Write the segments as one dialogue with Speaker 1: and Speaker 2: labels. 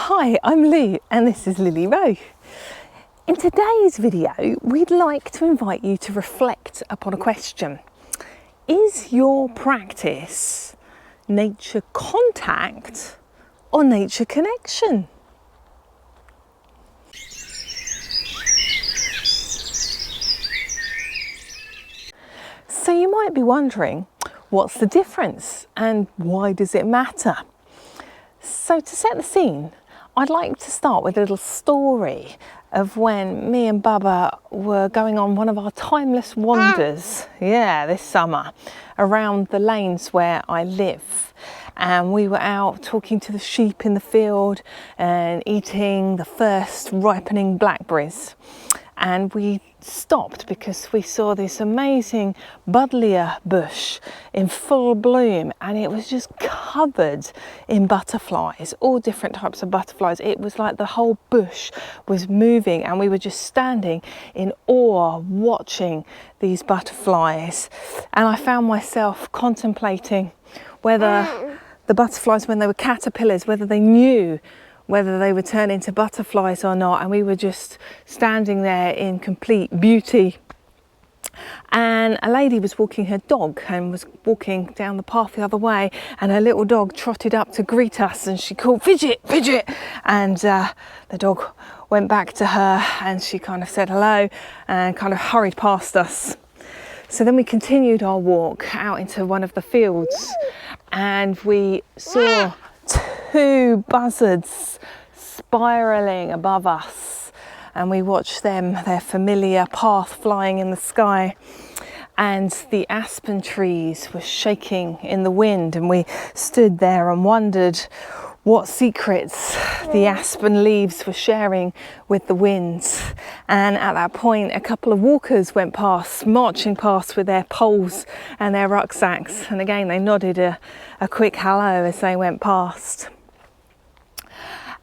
Speaker 1: Hi, I'm Lou and this is Lily Rowe. In today's video, we'd like to invite you to reflect upon a question. Is your practice nature contact or nature connection? So you might be wondering, what's the difference and why does it matter? So to set the scene, I'd like to start with a little story of when me and Bubba were going on one of our timeless wanders, this summer, around the lanes where I live. And we were out talking to the sheep in the field and eating the first ripening blackberries. And we stopped because we saw this amazing buddleia bush in full bloom, and it was just covered in butterflies, all different types of butterflies. It was like the whole bush was moving and we were just standing in awe watching these butterflies. And I found myself contemplating whether the butterflies, when they were caterpillars, whether they knew whether they would turn into butterflies or not. And we were just standing there in complete beauty. And a lady was walking her dog and was walking down the path the other way, and her little dog trotted up to greet us and she called, "Fidget, Fidget," and the dog went back to her and she kind of said hello and kind of hurried past us. So then we continued our walk out into one of the fields and we saw two buzzards spiraling above us, and we watched them, their familiar path flying in the sky, and the aspen trees were shaking in the wind, and we stood there and wondered what secrets the aspen leaves were sharing with the winds. And at that point, a couple of walkers went past, marching past with their poles and their rucksacks, and again they nodded a quick hello as they went past.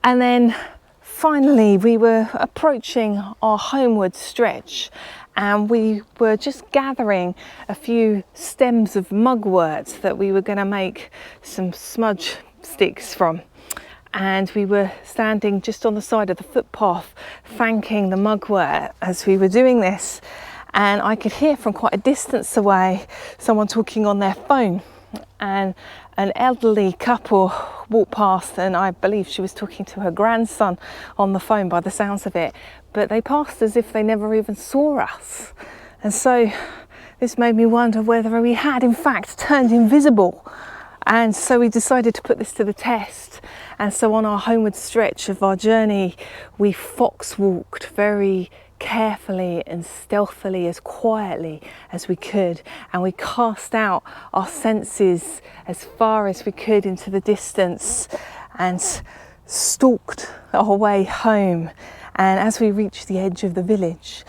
Speaker 1: And then finally we were approaching our homeward stretch, and we were just gathering a few stems of mugwort that we were going to make some smudge sticks from. And we were standing just on the side of the footpath thanking the mugwort as we were doing this, and I could hear from quite a distance away someone talking on their phone, and an elderly couple walked past, and I believe she was talking to her grandson on the phone by the sounds of it, but they passed as if they never even saw us. And so this made me wonder whether we had in fact turned invisible. And so we decided to put this to the test. And so on our homeward stretch of our journey, we fox walked very carefully and stealthily, as quietly as we could, and we cast out our senses as far as we could into the distance and stalked our way home. And as we reached the edge of the village,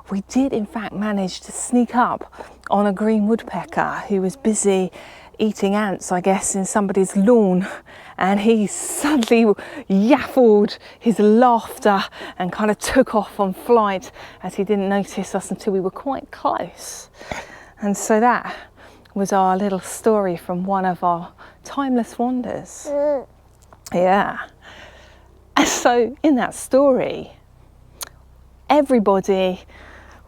Speaker 1: we did in fact manage to sneak up on a green woodpecker who was busy eating ants, I guess, in somebody's lawn, and he suddenly yaffled his laughter and kind of took off on flight as he didn't notice us until we were quite close. And so that was our little story from one of our timeless wanders. Yeah. And so in that story, everybody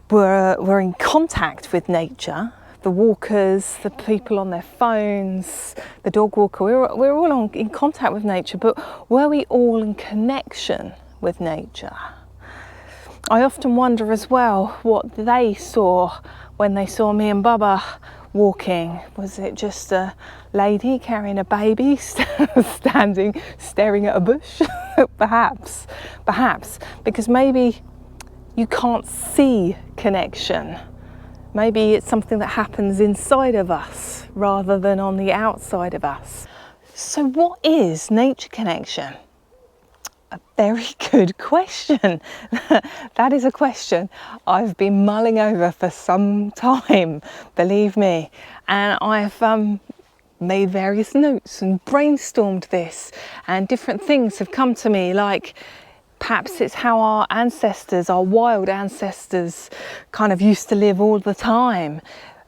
Speaker 1: were in contact with nature. The walkers, the people on their phones, the dog walker, we were all in contact with nature, but were we all in connection with nature? I often wonder as well what they saw when they saw me and Bubba walking. Was it just a lady carrying a baby standing staring at a bush? Perhaps, because maybe you can't see connection. Maybe it's something that happens inside of us rather than on the outside of us. So what is nature connection? A very good question. That is a question I've been mulling over for some time, believe me. And I've made various notes and brainstormed this, and different things have come to me, like perhaps it's how our ancestors, our wild ancestors, kind of used to live all the time.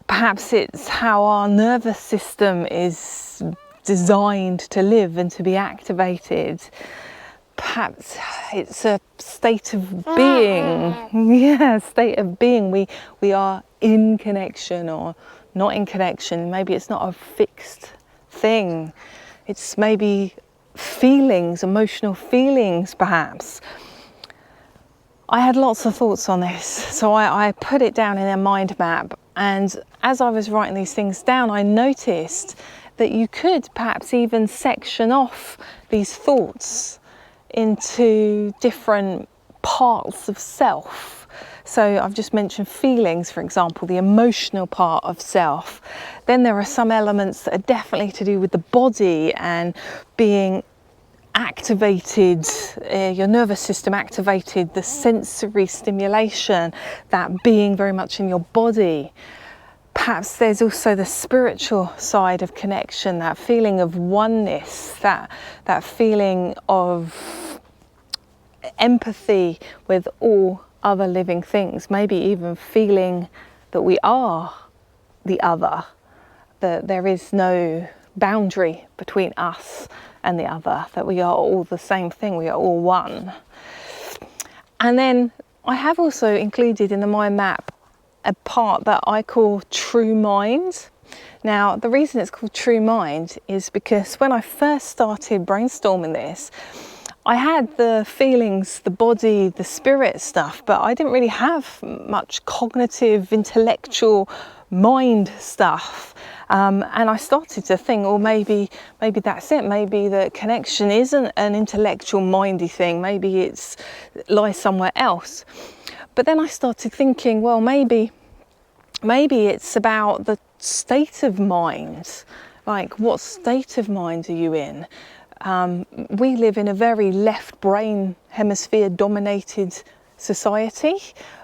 Speaker 1: Perhaps it's how our nervous system is designed to live and to be activated. perhaps it's a state of being. Yeah, state of being. We are in connection or not in connection. Maybe it's not a fixed thing. It's maybe feelings, emotional feelings perhaps. I had lots of thoughts on this, so I put it down in a mind map, and as I was writing these things down, I noticed that you could perhaps even section off these thoughts into different parts of self. So I've just mentioned feelings, for example, the emotional part of self. Then there are some elements that are definitely to do with the body and being activated, your nervous system activated, the sensory stimulation, that being very much in your body. Perhaps there's also the spiritual side of connection, that feeling of oneness, that feeling of empathy with all other living things, maybe even feeling that we are the other, that there is no boundary between us and the other, that we are all the same thing, we are all one. And then I have also included in the mind map a part that I call true mind. Now, the reason it's called true mind is because when I first started brainstorming this, I had the feelings, the body, the spirit stuff, but I didn't really have much cognitive, intellectual mind stuff. And I started to think, well, maybe that's it. Maybe the connection isn't an intellectual, mindy thing. Maybe it lies somewhere else. But then I started thinking, well, maybe it's about the state of mind. Like, what state of mind are you in? We live in a very left brain hemisphere dominated society,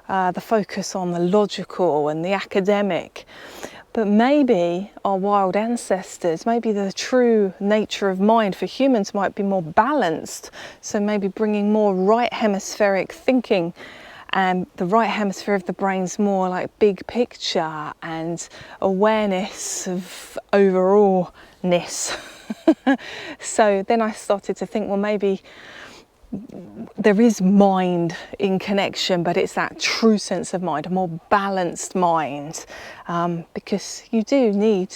Speaker 1: the focus on the logical and the academic. But maybe our wild ancestors, maybe the true nature of mind for humans might be more balanced. So maybe bringing more right hemispheric thinking, and the right hemisphere of the brain's more like big picture and awareness of overallness. So then I started to think, well, maybe there is mind in connection, but it's that true sense of mind, a more balanced mind, because you do need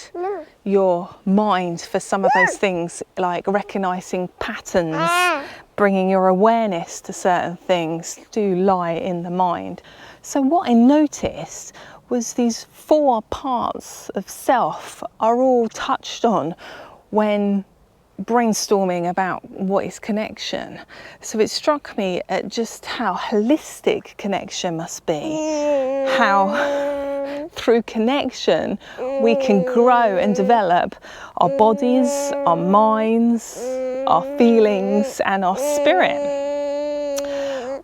Speaker 1: your mind for some of those things, like recognizing patterns, bringing your awareness to certain things do lie in the mind. So what I noticed was these 4 parts of self are all touched on when brainstorming about what is connection. So it struck me at just how holistic connection must be, how through connection we can grow and develop our bodies, our minds, our feelings and our spirit,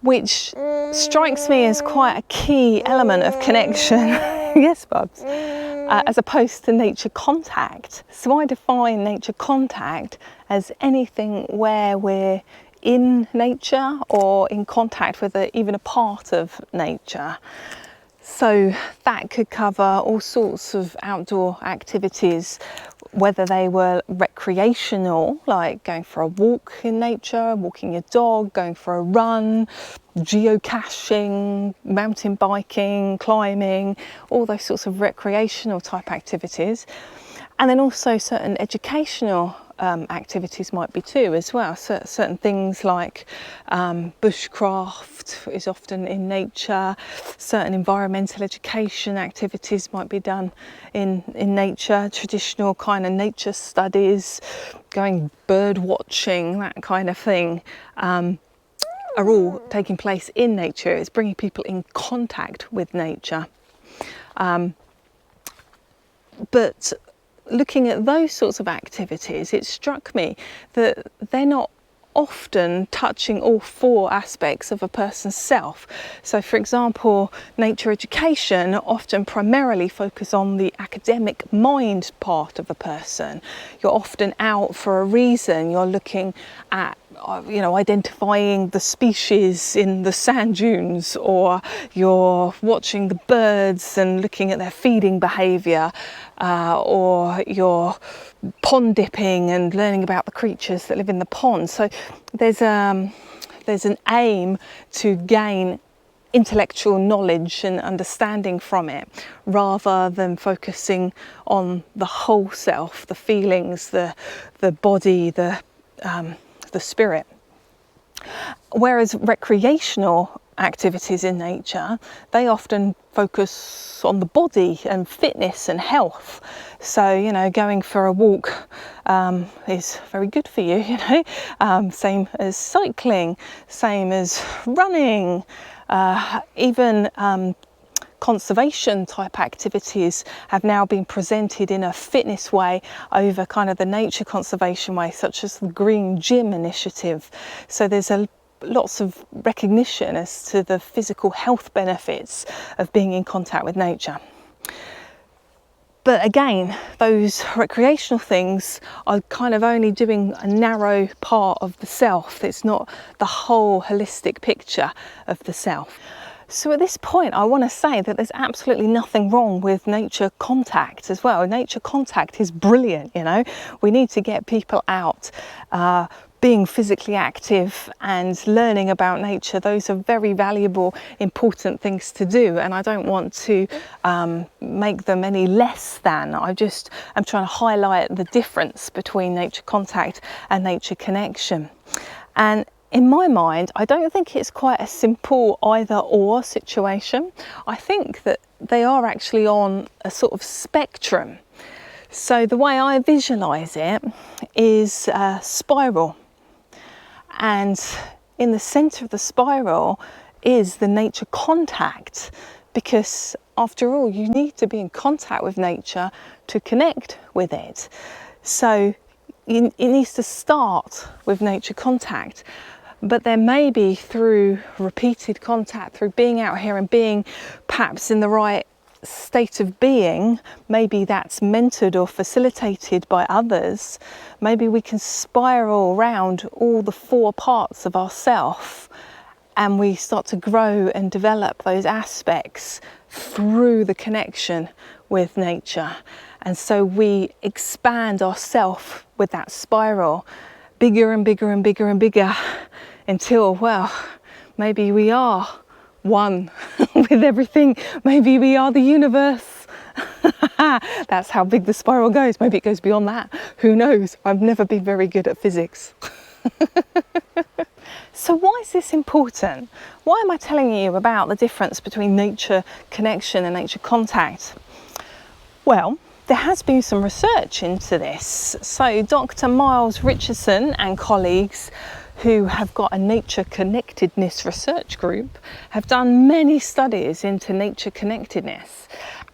Speaker 1: which strikes me as quite a key element of connection. Yes, Bubs. As opposed to nature contact. So I define nature contact as anything where we're in nature or in contact with even a part of nature. So that could cover all sorts of outdoor activities, whether they were recreational, like going for a walk in nature, walking your dog, going for a run, geocaching, mountain biking, climbing, all those sorts of recreational type activities. And then also certain educational activities might be too as well. Certain things like bushcraft is often in nature. Certain environmental education activities might be done in nature. Traditional kind of nature studies, going bird watching, that kind of thing, are all taking place in nature. It's bringing people in contact with nature. But looking at those sorts of activities, it struck me that they're not often touching all 4 aspects of a person's self. So for example, nature education often primarily focus on the academic mind part of a person. You're often out for a reason. You're looking at identifying the species in the sand dunes, or you're watching the birds and looking at their feeding behaviour, or you're pond dipping and learning about the creatures that live in the pond. So there's there's an aim to gain intellectual knowledge and understanding from it, rather than focusing on the whole self, the feelings, the body, the spirit. Whereas recreational activities in nature, they often focus on the body and fitness and health. So, you know, going for a walk is very good for you, you know, same as cycling, same as running, even conservation type activities have now been presented in a fitness way over kind of the nature conservation way, such as the Green Gym initiative. So there's lots of recognition as to the physical health benefits of being in contact with nature. But again, those recreational things are kind of only doing a narrow part of the self. It's not the whole holistic picture of the self. So at this point, I want to say that there's absolutely nothing wrong with nature contact as well. Nature contact is brilliant, you know. We need to get people out, being physically active and learning about nature. Those are very valuable, important things to do, and I don't want to make them any less than. I'm trying to highlight the difference between nature contact and nature connection. And in my mind, I don't think it's quite a simple either or situation. I think that they are actually on a sort of spectrum. So the way I visualize it is a spiral. And in the center of the spiral is the nature contact, because after all, you need to be in contact with nature to connect with it. So it needs to start with nature contact. But then maybe through repeated contact, through being out here and being perhaps in the right state of being, maybe that's mentored or facilitated by others, maybe we can spiral around all the four parts of ourself, and we start to grow and develop those aspects through the connection with nature. And so we expand ourself with that spiral, bigger and bigger and bigger and bigger, until, well, maybe we are one with everything. Maybe we are the universe. That's how big the spiral goes. Maybe it goes beyond that. Who knows? I've never been very good at physics. So why is this important? Why am I telling you about the difference between nature connection and nature contact? Well, there has been some research into this. So Dr. Miles Richardson and colleagues, who have got a nature connectedness research group, have done many studies into nature connectedness.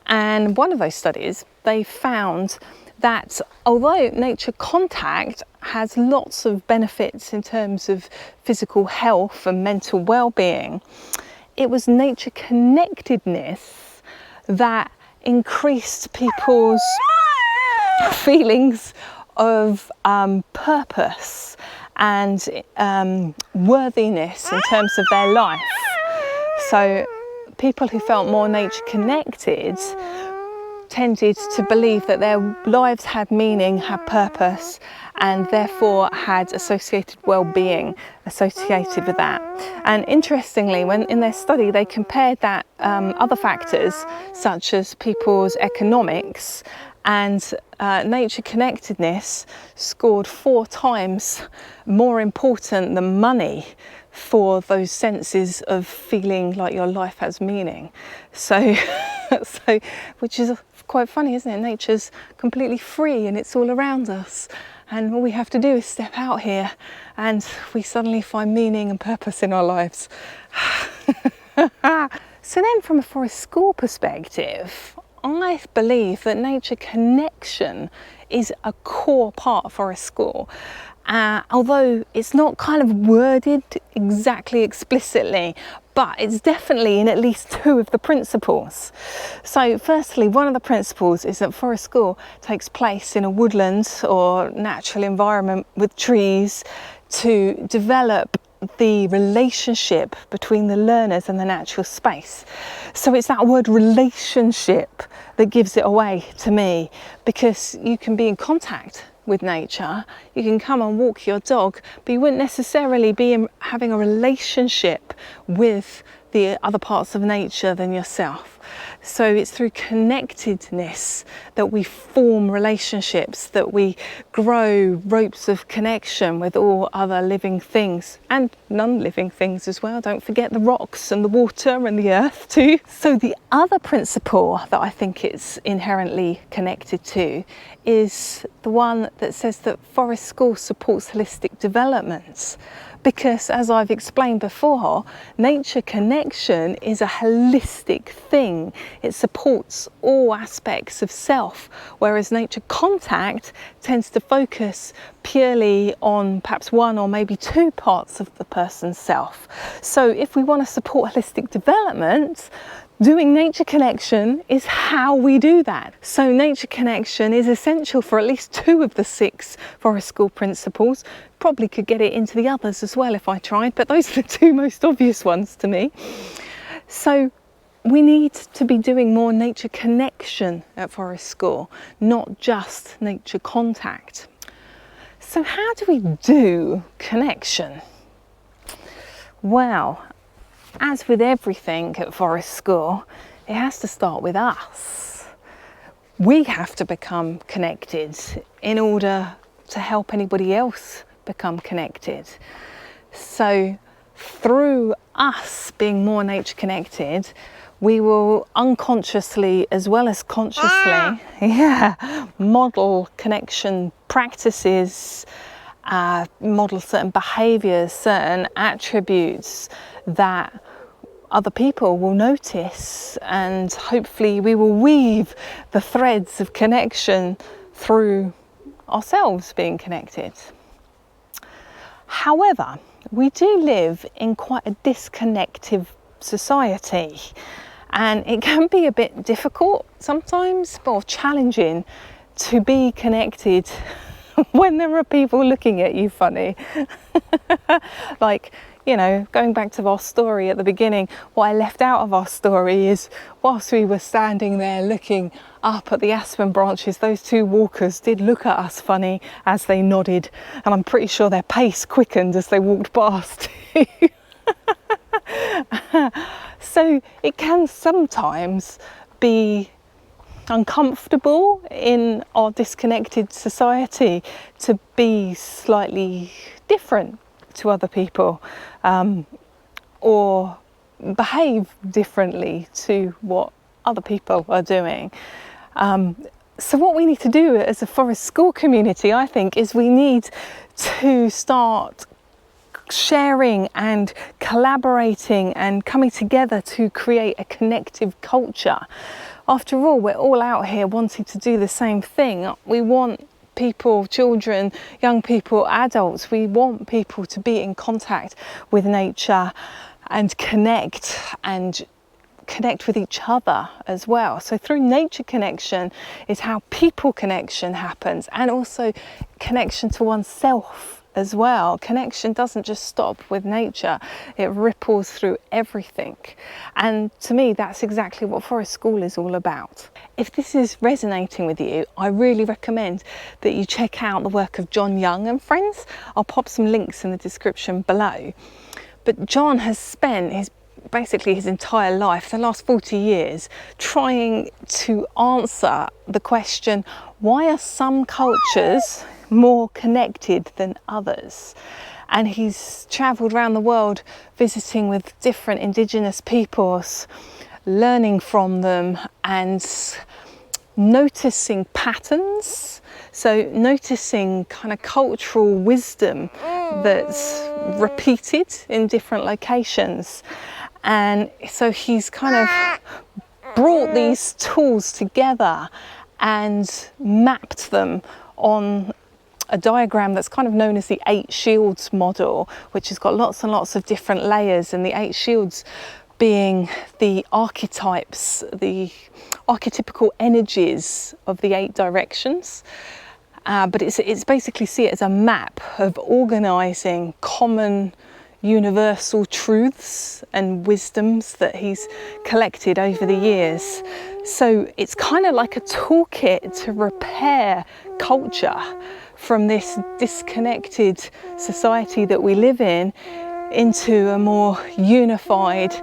Speaker 1: And one of those studies, they found that although nature contact has lots of benefits in terms of physical health and mental well-being, it was nature connectedness that increased people's feelings of purpose and worthiness in terms of their life. So people who felt more nature connected tended to believe that their lives had meaning, had purpose, and therefore had associated well-being associated with that. And interestingly, when in their study they compared that other factors such as people's economics, and nature connectedness scored 4 times more important than money for those senses of feeling like your life has meaning. So, which is quite funny, isn't it? Nature's completely free and it's all around us. And all we have to do is step out here and we suddenly find meaning and purpose in our lives. So then from a forest school perspective, I believe that nature connection is a core part for a school. Although it's not kind of worded exactly explicitly, but it's definitely in at least 2 of the principles. So firstly, one of the principles is that forest school takes place in a woodland or natural environment with trees to develop the relationship between the learners and the natural space. So it's that word relationship that gives it away to me, because you can be in contact with nature. You can come and walk your dog, but you wouldn't necessarily be having a relationship with the other parts of nature than yourself. So it's through connectedness that we form relationships, that we grow ropes of connection with all other living things and non-living things as well. Don't forget the rocks and the water and the earth too. So the other principle that I think it's inherently connected to is the one that says that Forest School supports holistic development. Because, as I've explained before, nature connection is a holistic thing. It supports all aspects of self, whereas nature contact tends to focus purely on perhaps one or maybe two parts of the person's self. So if we want to support holistic development, doing nature connection is how we do that. So nature connection is essential for at least 2 of the 6 Forest School principles. Probably could get it into the others as well if I tried, but those are the 2 most obvious ones to me. So we need to be doing more nature connection at Forest School, not just nature contact. So how do we do connection? Well, as with everything at Forest School, it has to start with us. We have to become connected in order to help anybody else become connected. So through us being more nature connected, we will unconsciously as well as consciously model connection practices, model certain behaviours, certain attributes that other people will notice, and hopefully we will weave the threads of connection through ourselves being connected. However, we do live in quite a disconnected society, and it can be a bit difficult sometimes, or challenging to be connected when there are people looking at you funny. Like, you know, going back to our story at the beginning, what I left out of our story is whilst we were standing there looking up at the aspen branches, those 2 walkers did look at us funny as they nodded, and I'm pretty sure their pace quickened as they walked past. So it can sometimes be uncomfortable in our disconnected society to be slightly different to other people, or behave differently to what other people are doing. So what we need to do as a Forest School community, I think, is we need to start sharing and collaborating and coming together to create a connective culture. After all, we're all out here wanting to do the same thing. We want people, children, young people, adults, we want people to be in contact with nature and connect with each other as well. So through nature connection is how people connection happens, and also connection to oneself as well. Connection doesn't just stop with nature, it ripples through everything. And to me, that's exactly what Forest School is all about. If this is resonating with you, I really recommend that you check out the work of John Young and friends. I'll pop some links in the description below. But John has spent basically his entire life, the last 40 years, trying to answer the question, why are some cultures more connected than others? And he's travelled around the world visiting with different indigenous peoples, learning from them and noticing patterns. So noticing kind of cultural wisdom that's repeated in different locations. And so he's kind of brought these tools together and mapped them on a diagram that's kind of known as the 8 shields model, which has got lots and lots of different layers, and the 8 shields being the archetypes, the archetypical energies of the 8 directions. But it's basically, see it as a map of organising common universal truths and wisdoms that he's collected over the years. So it's kind of like a toolkit to repair culture from this disconnected society that we live in into a more unified,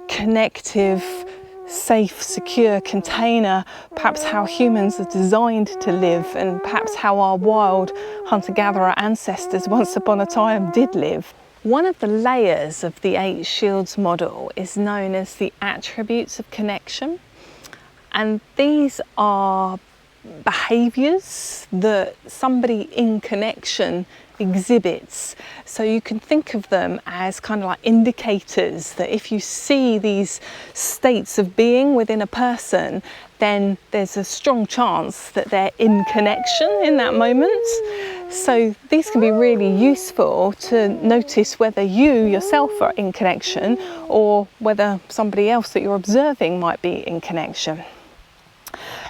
Speaker 1: connective, safe, secure container, perhaps how humans are designed to live, and perhaps how our wild hunter-gatherer ancestors once upon a time did live. One of the layers of the 8 shields model is known as the attributes of connection, and these are behaviours that somebody in connection exhibits. So you can think of them as kind of like indicators that if you see these states of being within a person, then there's a strong chance that they're in connection in that moment. So these can be really useful to notice whether you yourself are in connection or whether somebody else that you're observing might be in connection.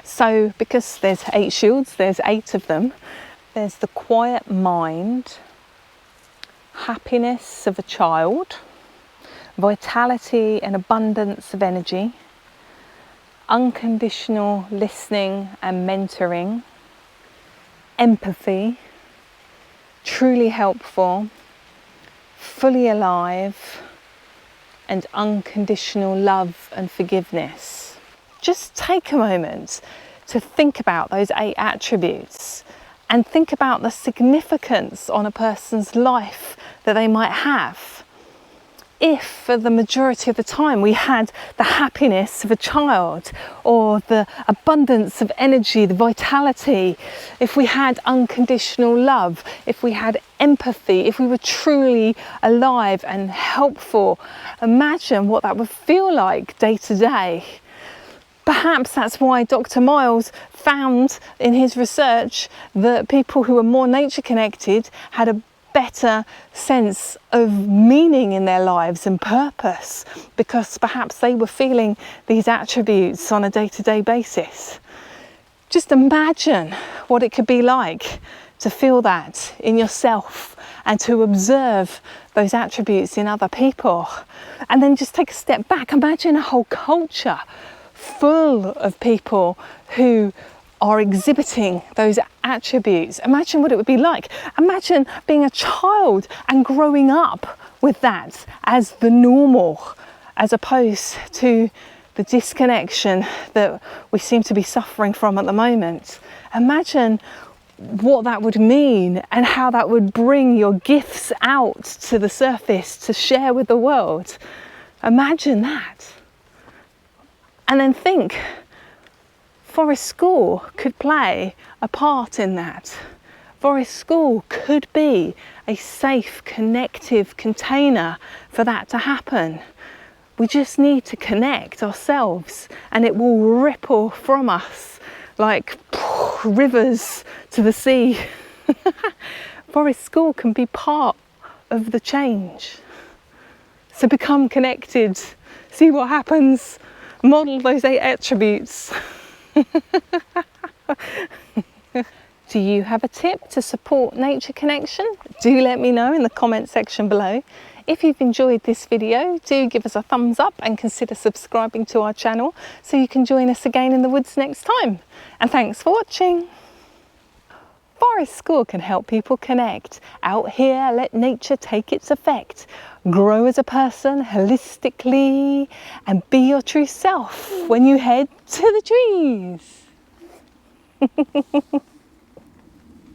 Speaker 1: So because there's 8 shields, there's 8 of them. There's the quiet mind, happiness of a child, vitality and abundance of energy, unconditional listening and mentoring, empathy, truly helpful, fully alive, and unconditional love and forgiveness. Just take a moment to think about those 8 attributes and think about the significance on a person's life that they might have. If for the majority of the time we had the happiness of a child, or the abundance of energy, the vitality, if we had unconditional love, if we had empathy, if we were truly alive and helpful, imagine what that would feel like day to day. Perhaps that's why Dr. Miles found in his research that people who were more nature connected had a better sense of meaning in their lives and purpose, because perhaps they were feeling these attributes on a day-to-day basis. Just imagine what it could be like to feel that in yourself and to observe those attributes in other people. And then just take a step back. Imagine a whole culture full of people who are exhibiting those attributes. Imagine what it would be like. Imagine being a child and growing up with that as the normal, as opposed to the disconnection that we seem to be suffering from at the moment. Imagine what that would mean and how that would bring your gifts out to the surface to share with the world. Imagine that. And then think, Forest School could play a part in that. Forest School could be a safe, connective container for that to happen. We just need to connect ourselves and it will ripple from us like rivers to the sea. Forest School can be part of the change. So become connected, see what happens, model those 8 attributes. Do you have a tip to support nature connection? Do let me know in the comment section below. If you've enjoyed this video, do give us a thumbs up and consider subscribing to our channel so you can join us again in the woods next time. And thanks for watching. Forest School can help people connect. Out here, let nature take its effect. Grow as a person holistically and be your true self when you head to the trees.